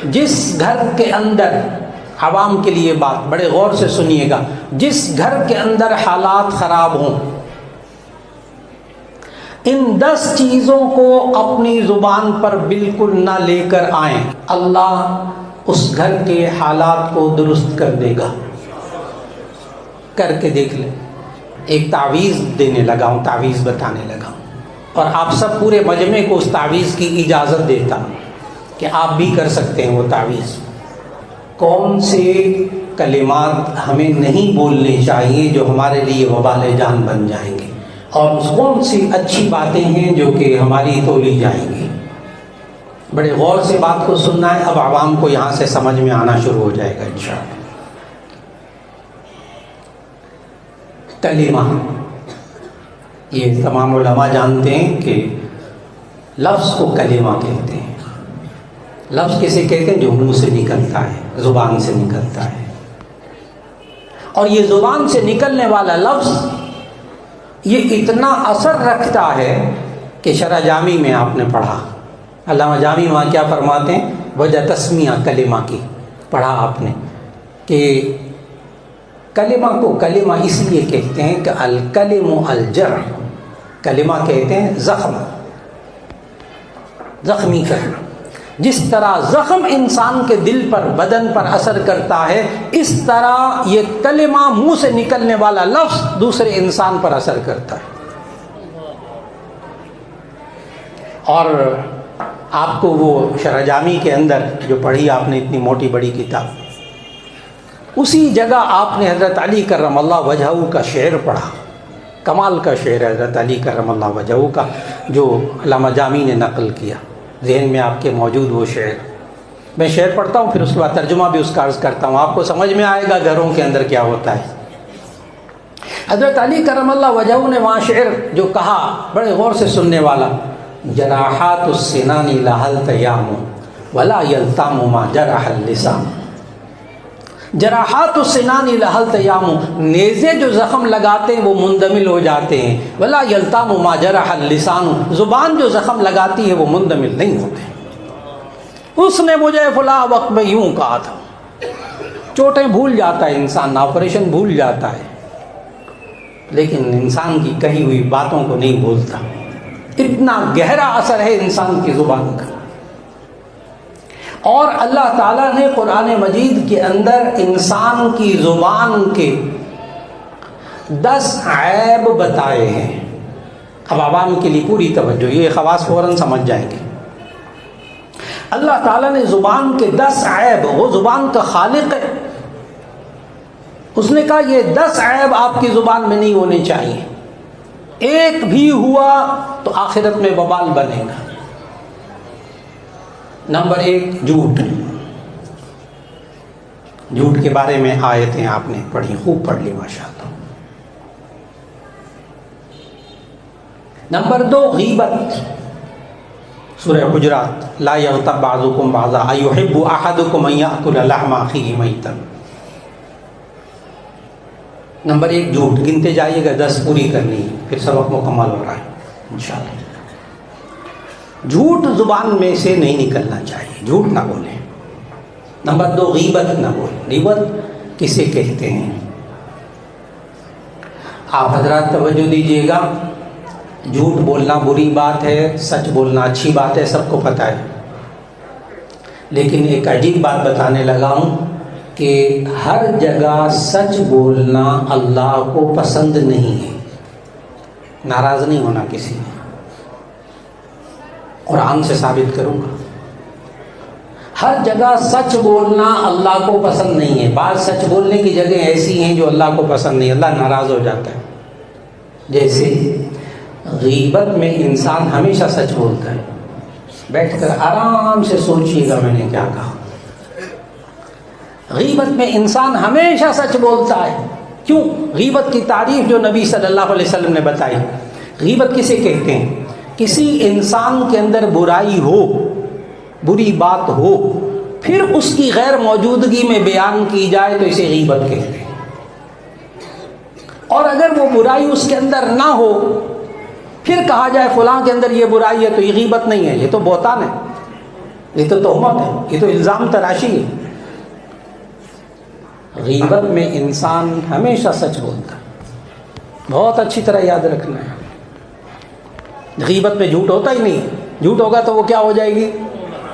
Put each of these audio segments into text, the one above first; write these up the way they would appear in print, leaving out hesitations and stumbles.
جس گھر کے اندر، عوام کے لیے بات بڑے غور سے سنیے گا، جس گھر کے اندر حالات خراب ہوں، ان 10 چیزوں کو اپنی زبان پر بالکل نہ لے کر آئیں، اللہ اس گھر کے حالات کو درست کر دے گا۔ کر کے دیکھ لیں۔ ایک تعویذ دینے لگا ہوں، تعویذ بتانے لگا ہوں، اور آپ سب پورے مجمع کو اس تعویذ کی اجازت دیتا ہوں کہ آپ بھی کر سکتے ہیں وہ تعویذ۔ کون سے کلمات ہمیں نہیں بولنے چاہیے جو ہمارے لیے وبال جان بن جائیں گے، اور کون سی اچھی باتیں ہیں جو کہ ہماری تولی جائیں گی۔ بڑے غور سے بات کو سننا ہے، اب عوام کو یہاں سے سمجھ میں آنا شروع ہو جائے گا انشاءاللہ۔ کلمہ، یہ تمام علماء جانتے ہیں کہ لفظ کو کلمہ کہتے ہیں۔ لفظ کسے کہتے ہیں؟ جو منہ سے نکلتا ہے، زبان سے نکلتا ہے، اور یہ زبان سے نکلنے والا لفظ یہ اتنا اثر رکھتا ہے کہ شرح جامی میں آپ نے پڑھا، علامہ جامی وہاں کیا فرماتے ہیں؟ وجہ تسمیہ کلمہ کی پڑھا آپ نے کہ کلمہ کو کلمہ اس لیے کہتے ہیں کہ الکلم الجرح، کلمہ کہتے ہیں زخم، زخمی کرنا۔ جس طرح زخم انسان کے دل پر، بدن پر اثر کرتا ہے، اس طرح یہ کلمہ منہ سے نکلنے والا لفظ دوسرے انسان پر اثر کرتا ہے۔ اور آپ کو وہ شرح جامی کے اندر جو پڑھی آپ نے اتنی موٹی بڑی کتاب، اسی جگہ آپ نے حضرت علی کرم اللہ وجہہ کا شعر پڑھا، کمال کا شعر ہے حضرت علی کرم اللہ وجہہ کا، جو علامہ جامی نے نقل کیا۔ ذہن میں آپ کے موجود وہ شعر، میں شعر پڑھتا ہوں پھر اس کے بعد ترجمہ بھی اس کا عرض کرتا ہوں، آپ کو سمجھ میں آئے گا گھروں کے اندر کیا ہوتا ہے۔ حضرت علی کرم اللہ وجہہ نے وہاں شعر جو کہا بڑے غور سے سننے والا، جراحات السنان لها التیام ولا یلتام ما جرح اللسان، جراحات السنان لها التیام، نیزے جو زخم لگاتے ہیں وہ مندمل ہو جاتے ہیں، ولا یلتام ما جرح اللسان، زبان جو زخم لگاتی ہے وہ مندمل نہیں ہوتے۔ اس نے مجھے فلاں وقت میں یوں کہا تھا، چوٹیں بھول جاتا ہے انسان، آپریشن بھول جاتا ہے، لیکن انسان کی کہی ہوئی باتوں کو نہیں بھولتا۔ اتنا گہرا اثر ہے انسان کی زبان کا۔ اور اللہ تعالیٰ نے قرآن مجید کے اندر انسان کی زبان کے 10 عیب بتائے ہیں۔ اب عوام کے لیے پوری توجہ، یہ خواص فوراً سمجھ جائیں گے۔ اللہ تعالیٰ نے زبان کے 10 عیب، وہ زبان کا خالق ہے، اس نے کہا یہ 10 عیب آپ کی زبان میں نہیں ہونے چاہیے، ایک بھی ہوا تو آخرت میں وبال بنے گا۔ نمبر 1 جھوٹ، جھوٹ کے بارے میں آیتیں آپ نے پڑھی، خوب پڑھ لی ماشاءاللہ۔ نمبر 2 غیبت، سورہ حجرات، لا یغتب بعضکم بعضا ایحب احدکم ان یأکل لحم اخیہ میتا۔ نمبر 1 جھوٹ، گنتے جائیے گا، 10 پوری کرنی ہے، پھر سبق مکمل ہو رہا ہے انشاءاللہ۔ جھوٹ زبان میں سے نہیں نکلنا چاہیے، جھوٹ نہ بولیں۔ نمبر 2 غیبت نہ بولیں۔ غیبت کسے کہتے ہیں؟ آپ حضرات توجہ دیجیے گا، جھوٹ بولنا بری بات ہے، سچ بولنا اچھی بات ہے، سب کو پتہ ہے، لیکن ایک عجیب بات بتانے لگا ہوں کہ ہر جگہ سچ بولنا اللہ کو پسند نہیں ہے۔ ناراض نہیں ہونا کسی نے، قرآن سے ثابت کروں گا، ہر جگہ سچ بولنا اللہ کو پسند نہیں ہے۔ بعض سچ بولنے کی جگہ ایسی ہیں جو اللہ کو پسند نہیں، اللہ ناراض ہو جاتا ہے۔ جیسے غیبت میں انسان ہمیشہ سچ بولتا ہے، بیٹھ کر آرام سے سوچئے گا میں نے کیا کہا۔ غیبت میں انسان ہمیشہ سچ بولتا ہے، کیوں؟ غیبت کی تعریف جو نبی صلی اللہ علیہ وسلم نے بتائی، غیبت کسے کہتے ہیں؟ کسی انسان کے اندر برائی ہو، بری بات ہو، پھر اس کی غیر موجودگی میں بیان کی جائے تو اسے غیبت کہتے ہیں، اور اگر وہ برائی اس کے اندر نہ ہو پھر کہا جائے فلاں کے اندر یہ برائی ہے تو یہ غیبت نہیں ہے، یہ تو بہتان ہے۔ یہ تو تہمت ہے، یہ تو الزام تراشی ہے۔ غیبت میں انسان ہمیشہ سچ بولتا ہے، بہت اچھی طرح یاد رکھنا ہے۔ غیبت میں جھوٹ ہوتا ہی نہیں، جھوٹ ہوگا تو وہ کیا ہو جائے گی؟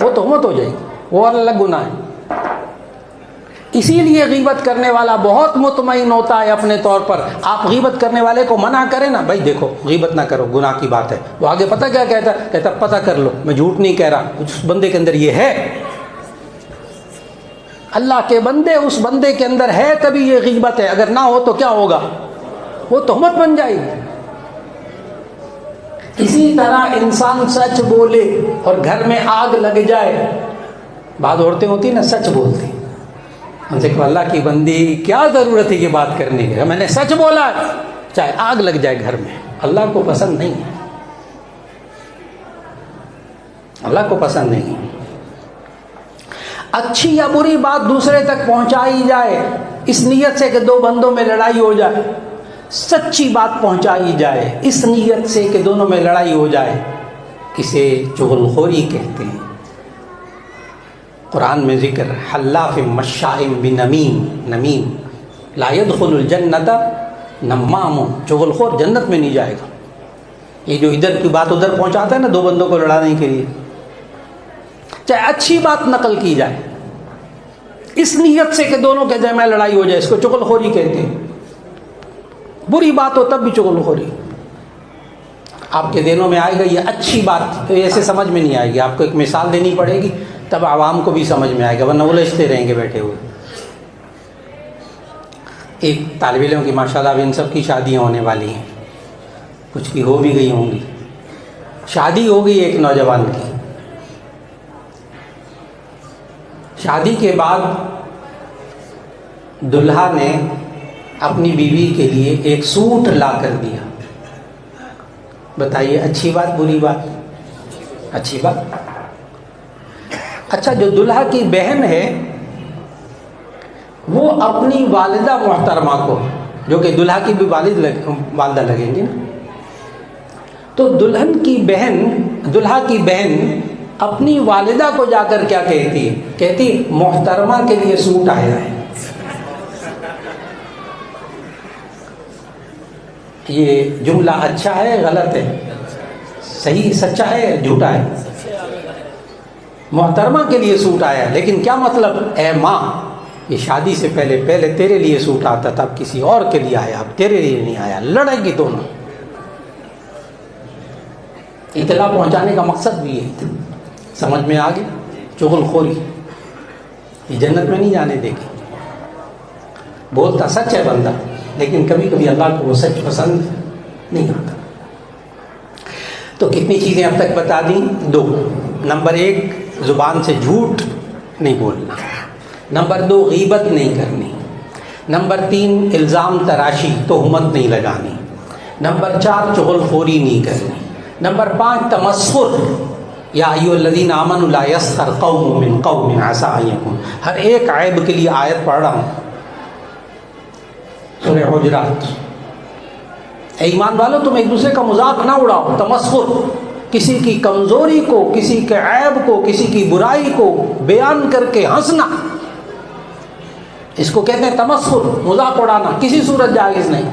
وہ تہمت ہو جائے گی، وہ الگ گناہ ہے۔ اسی لیے غیبت کرنے والا بہت مطمئن ہوتا ہے اپنے طور پر۔ آپ غیبت کرنے والے کو منع کریں نا، بھائی دیکھو غیبت نہ کرو، گناہ کی بات ہے، وہ آگے پتہ کیا کہتا ہے؟ کہتا پتہ کر لو، میں جھوٹ نہیں کہہ رہا، اس بندے کے اندر یہ ہے۔ اللہ کے بندے، اس بندے کے اندر ہے تبھی یہ غیبت ہے، اگر نہ ہو تو کیا ہوگا؟ وہ تہمت بن جائے گی۔ اسی طرح انسان سچ بولے اور گھر میں آگ لگ جائے، بعض عورتیں ہوتی ہیں نا سچ بولتی، ہم سے کہو اللہ کی بندی کیا ضرورت ہے یہ بات کرنے کی، میں نے سچ بولا چاہے آگ لگ جائے گھر میں۔ اللہ کو پسند نہیں ہے، اللہ کو پسند نہیں ہے۔ اچھی یا بری بات دوسرے تک پہنچائی جائے اس نیت سے کہ دو بندوں میں لڑائی ہو جائے، سچی بات پہنچائی جائے اس نیت سے کہ دونوں میں لڑائی ہو جائے، اسے چغل خوری کہتے ہیں۔ قرآن میں ذکر حلاف مشاء بنمیم، نمیم لا يدخل الجنت نمام، چغل خور جنت میں نہیں جائے گا۔ یہ جو ادھر کی بات ادھر پہنچاتا ہے نا دو بندوں کو لڑانے کے لیے، چاہے اچھی بات نقل کی جائے اس نیت سے کہ دونوں کے درمیان لڑائی ہو جائے، اس کو چغل خوری کہتے ہیں۔ بری بات ہو تب بھی چغل خوری۔ آپ کے دینوں میں آئے گا یہ اچھی بات، تو ایسے سمجھ میں نہیں آئے گی، آپ کو ایک مثال دینی پڑے گی تب عوام کو بھی سمجھ میں آئے گا، ورنہ الجھتے رہیں گے بیٹھے ہوئے۔ ایک طالب علم کی ماشاءاللہ اب ان سب کی شادیاں ہونے والی ہیں، کچھ کی ہو بھی گئی ہوں گی۔ شادی ہو گئی ایک نوجوان کی، شادی کے بعد دلہا نے اپنی بیوی کے لیے ایک سوٹ لا کر دیا۔ بتائیے اچھی بات بری بات؟ اچھی بات۔ اچھا، جو دلہا کی بہن ہے وہ اپنی والدہ محترمہ کو، جو کہ دلہا کی بھی والدہ لگیں گی نا، تو دلہا کی بہن اپنی والدہ کو جا کر کیا کہتی ہے؟ کہتی محترمہ کے لیے سوٹ آیا ہے۔ یہ جملہ اچھا ہے غلط ہے؟ صحیح سچا ہے جھوٹا ہے؟ محترمہ کے لیے سوٹ آیا، لیکن کیا مطلب؟ اے ماں، یہ شادی سے پہلے تیرے لیے سوٹ آتا تھا، اب کسی اور کے لیے آیا، اب تیرے لیے نہیں آیا۔ لڑے گی دونوں۔ اطلاع پہنچانے کا مقصد بھی ہے، سمجھ میں آ گئی؟ چغل خوری یہ جنت میں نہیں جانے دے گی۔ بولتا سچ ہے بندہ، لیکن کبھی کبھی اللہ کو وہ سچ پسند نہیں آتا۔ تو کتنی چیزیں اب تک بتا دیں؟ 2۔ نمبر 1 زبان سے جھوٹ نہیں بولنا، نمبر 2 غیبت نہیں کرنی، نمبر 3 الزام تراشی تہمت نہیں لگانی، نمبر 4 چغل خوری نہیں کرنی، نمبر 5 تمسخر، یا ایھا الذین آمنوا لا یسخر قوم من قوم عسى ان یکون۔ ہر ایک عیب کے لیے آیت پڑھ رہا ہوں، سورہ حجرات۔ اے ایمان والو، تم ایک دوسرے کا مذاق نہ اڑاؤ۔ تمسخر، کسی کی کمزوری کو، کسی کے عیب کو، کسی کی برائی کو بیان کر کے ہنسنا، اس کو کہتے ہیں تمسخر، مذاق اڑانا، کسی صورت جائز نہیں۔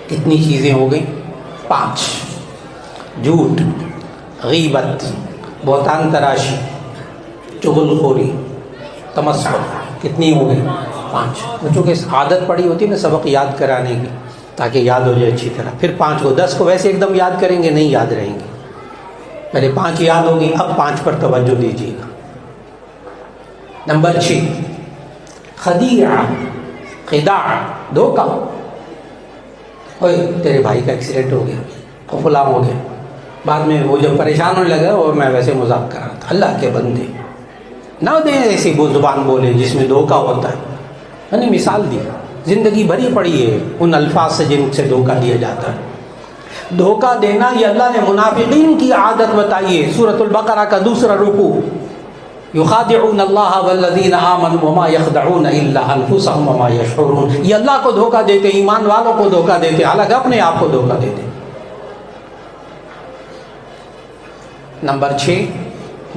کتنی چیزیں ہو گئیں؟ 5۔ جھوٹ، غیبت، بہتان تراشی، چغل خوری، تمسخر، کتنی ہو گئی؟ 5۔ بچوں کے عادت پڑی ہوتی ہے نا سبق یاد کرانے کی، تاکہ یاد ہو جائے اچھی طرح، پھر 5 کو 10 کو ویسے ایک دم یاد کریں گے نہیں یاد رہیں گے۔ پہلے 5 یاد ہوگی، اب 5 پر توجہ دیجیے گا۔ نمبر 6 خدیعہ، خداع، دھوکہ۔ اوے تیرے بھائی کا ایکسیڈنٹ ہو گیا، وہ فلاں ہو گیا، بعد میں وہ جب پریشان ہونے لگا اور میں ویسے مذاق کر رہا تھا۔ اللہ کے بندے نہ دیں ایسی وہ زبان بولے جس میں دھوکہ ہوتا ہے۔ میں نے مثال دی، زندگی بھری پڑی ہے ان الفاظ سے جن سے دھوکہ دیا جاتا ہے۔ دھوکہ دینا یہ اللہ نے منافقین کی عادت بتائی ہے۔ سورۃ البقرہ کا 2 رکوع، یخادعون اللہ والذین آمنوا وما یخدعون الا انفسهم وما یشعرون۔ یہ اللہ کو دھوکہ دیتے، ایمان والوں کو دھوکہ دیتے، حالانکہ اپنے آپ کو دھوکہ دیتے۔ نمبر 6